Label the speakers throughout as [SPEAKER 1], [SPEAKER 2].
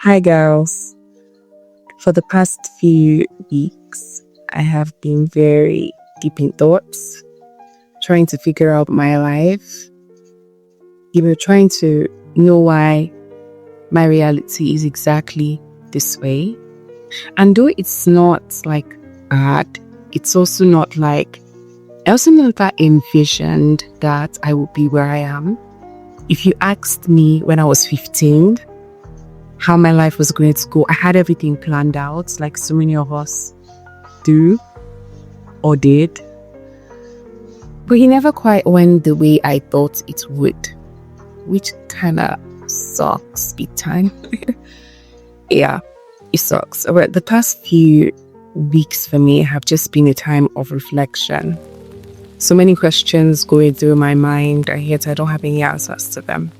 [SPEAKER 1] Hi, girls. For the past few weeks, I have been very deep in thoughts, trying to figure out my life, trying to know why my reality is exactly this way. And though it's not like bad, it's also not like, I also never envisioned that I would be where I am. If you asked me when I was 15, how my life was going to go, I had everything planned out, like so many of us do or did. But it never quite went the way I thought it would, which kind of sucks big time. Yeah, it sucks. But the past few weeks for me have just been a time of reflection. So many questions going through my mind, and yet I don't have any answers to them.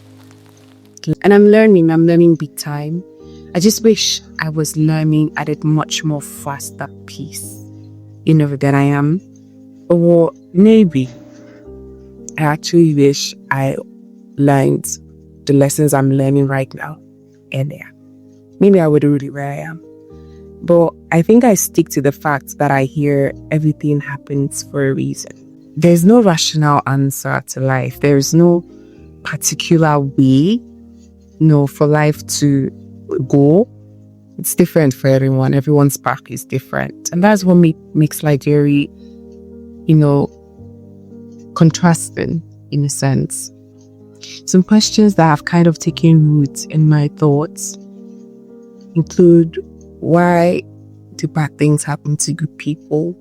[SPEAKER 1] And I'm learning big time. I just wish I was learning at a much more faster pace, than I am. Or maybe I actually wish I learned the lessons I'm learning right now earlier. Maybe I would already where I am. But I think I stick to the fact that I hear everything happens for a reason. There's no rational answer to life. There's no particular way for life to go. It's different for everyone. Everyone's path is different. And that's what makes life very, contrasting in a sense. Some questions that have kind of taken root in my thoughts include, why do bad things happen to good people?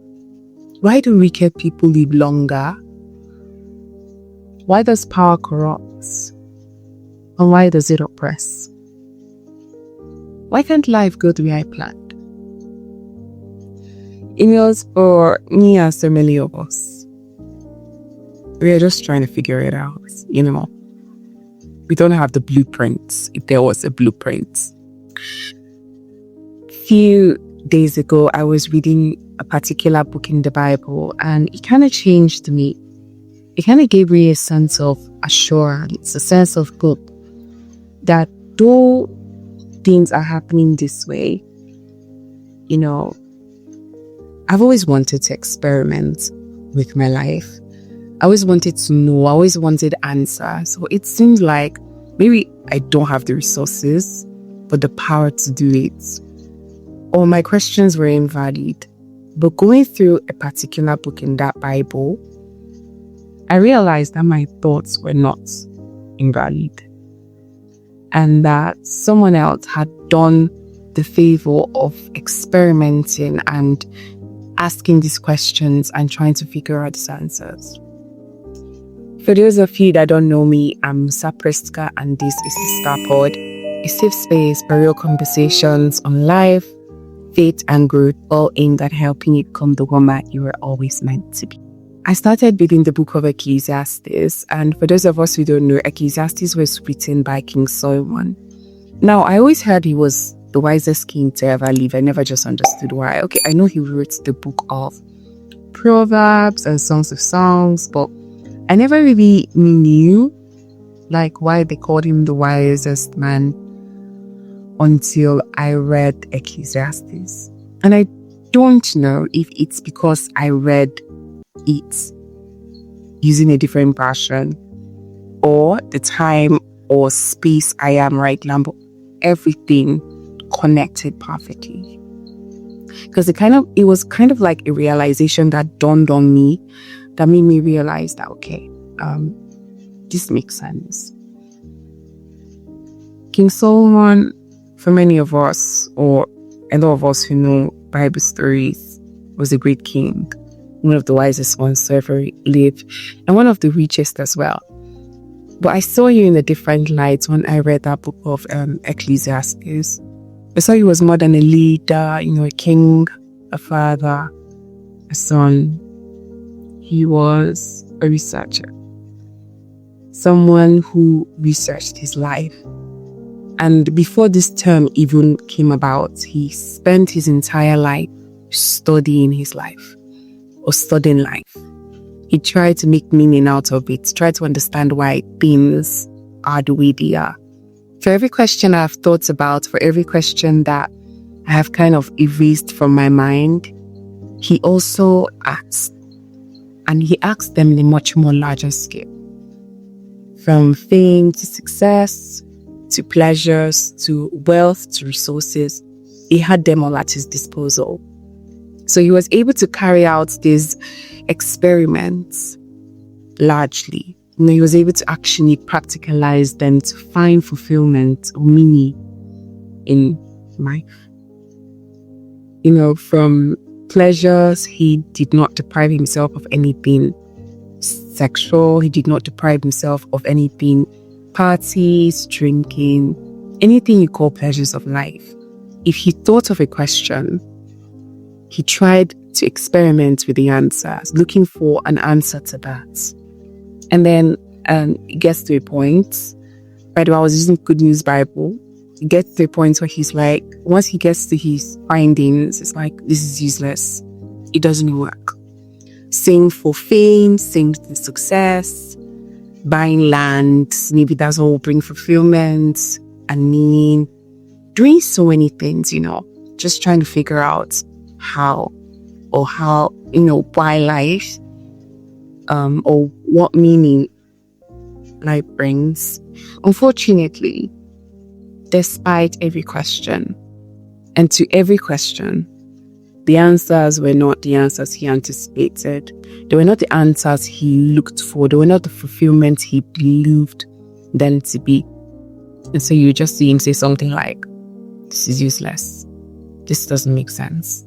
[SPEAKER 1] Why do wicked people live longer? Why does power corrupt? And why does it oppress? Why can't life go the way I planned? Emails for me and so many of us. We are just trying to figure it out, We don't have the blueprints, if there was a blueprint. Few days ago, I was reading a particular book in the Bible, and it kind of changed me. It kind of gave me a sense of assurance, a sense of hope that though things are happening this way, I've always wanted to experiment with my life. I always wanted to know, I always wanted answers. So it seems like maybe I don't have the resources, but the power to do it. Or my questions were invalid. But going through a particular book in that Bible, I realized that my thoughts were not invalid. And that someone else had done the favor of experimenting and asking these questions and trying to figure out these answers. For those of you that don't know me, I'm Sapriska, and this is the Star Pod, a safe space for real conversations on life, faith, and growth, all aimed at helping you become the woman you were always meant to be. I started reading the book of Ecclesiastes, and for those of us who don't know, Ecclesiastes was written by King Solomon. Now, I always heard he was the wisest king to ever live. I never just understood why. Okay, I know he wrote the book of Proverbs and Songs of Songs, but I never really knew why they called him the wisest man until I read Ecclesiastes. And I don't know if it's because I read it using a different passion or the time or space I am right now, but everything connected perfectly. Because it was kind of like a realization that dawned on me that made me realize that, okay, this makes sense. King Solomon, for many of us, or a lot of us who know Bible stories, was a great king. One of the wisest ones to ever live, and one of the richest as well. But I saw you in a different light when I read that book of Ecclesiastes. I saw you was more than a leader, a king, a father, a son. He was a researcher. Someone who researched his life. And before this term even came about, he spent his entire life studying his life. Or studying life. He tried to make meaning out of it, tried to understand why things are the way they are. For every question I've thought about, for every question that I have kind of erased from my mind, he also asked. And he asked them in a much more larger scale. From fame to success, to pleasures, to wealth, to resources, he had them all at his disposal. So he was able to carry out these experiments largely. He was able to actually practicalize them to find fulfillment or meaning in life. From pleasures, he did not deprive himself of anything sexual. He did not deprive himself of anything parties, drinking, anything you call pleasures of life. If he thought of a question, he tried to experiment with the answers, looking for an answer to that. And then it gets to a point. By the way, I was using Good News Bible. It gets to a point where he's like, once he gets to his findings, it's like, this is useless. It doesn't work. Same for fame, same for success, buying land, maybe that's all will bring fulfillment and meaning. Doing so many things, just trying to figure out how, why life, or what meaning life brings. Unfortunately, despite every question, and to every question, the answers were not the answers he anticipated. They were not the answers he looked for. They were not the fulfillment he believed them to be. And so you just see him say something like, this is useless. This doesn't make sense.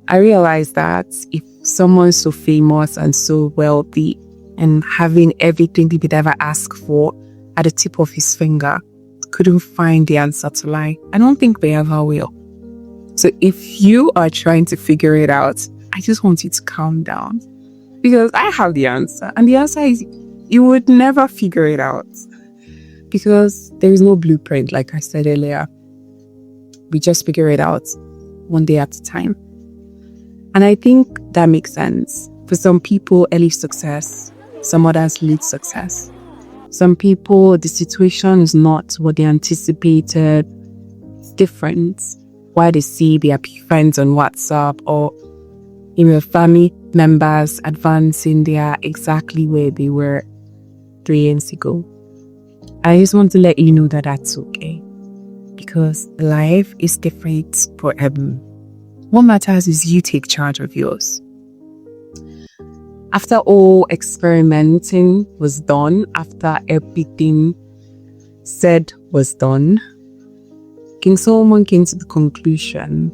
[SPEAKER 1] I realized that if someone so famous and so wealthy and having everything he could ever ask for at the tip of his finger couldn't find the answer to life, I don't think they ever will. So if you are trying to figure it out, I just want you to calm down, because I have the answer. And the answer is you would never figure it out, because there is no blueprint, like I said earlier. We just figure it out one day at a time. And I think that makes sense. For some people, early success, some others late success. Some people, the situation is not what they anticipated. It's different. Why they see their friends on WhatsApp or family members advancing, they are exactly where they were 3 years ago. I just want to let you know that that's okay, because life is different for everyone. What matters is you take charge of yours. After all experimenting was done, after everything said was done, King Solomon came to the conclusion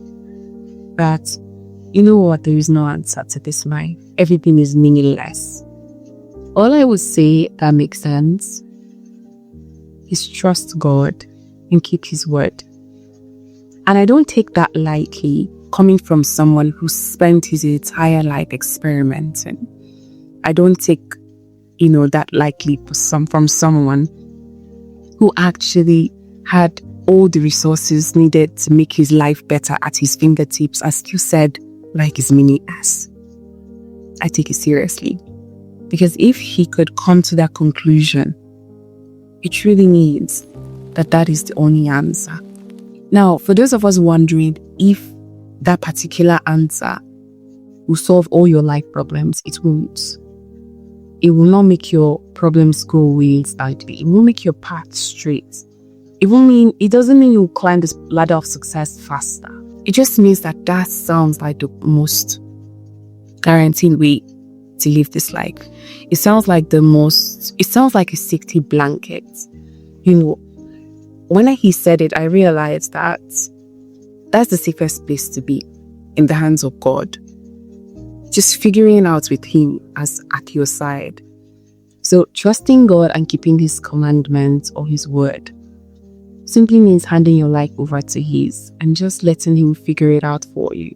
[SPEAKER 1] that, there is no answer to this life. Everything is meaningless. All I would say that makes sense is trust God and keep His word. And I don't take that lightly, coming from someone who spent his entire life experimenting. I don't take, that lightly from someone who actually had all the resources needed to make his life better at his fingertips, and still said, like is meaningless. I take it seriously. Because if he could come to that conclusion, it truly means that is the only answer. Now, for those of us wondering if that particular answer will solve all your life problems, it won't. It will not make your problems go away instantly. It will make your path straight. It doesn't mean you'll climb this ladder of success faster. It just means that sounds like the most guaranteed way to live this life. It sounds like a safety blanket. When he said it, I realized that that's the safest place to be, in the hands of God. Just figuring out with Him as at your side. So trusting God and keeping His commandments or His word simply means handing your life over to His and just letting Him figure it out for you.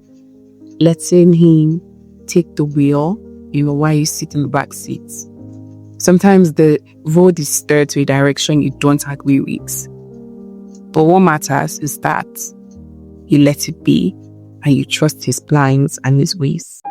[SPEAKER 1] Letting Him take the wheel, while you sit in the back seat. Sometimes the road is steered to a direction you don't agree with. But what matters is that you let it be and you trust His plans and His ways.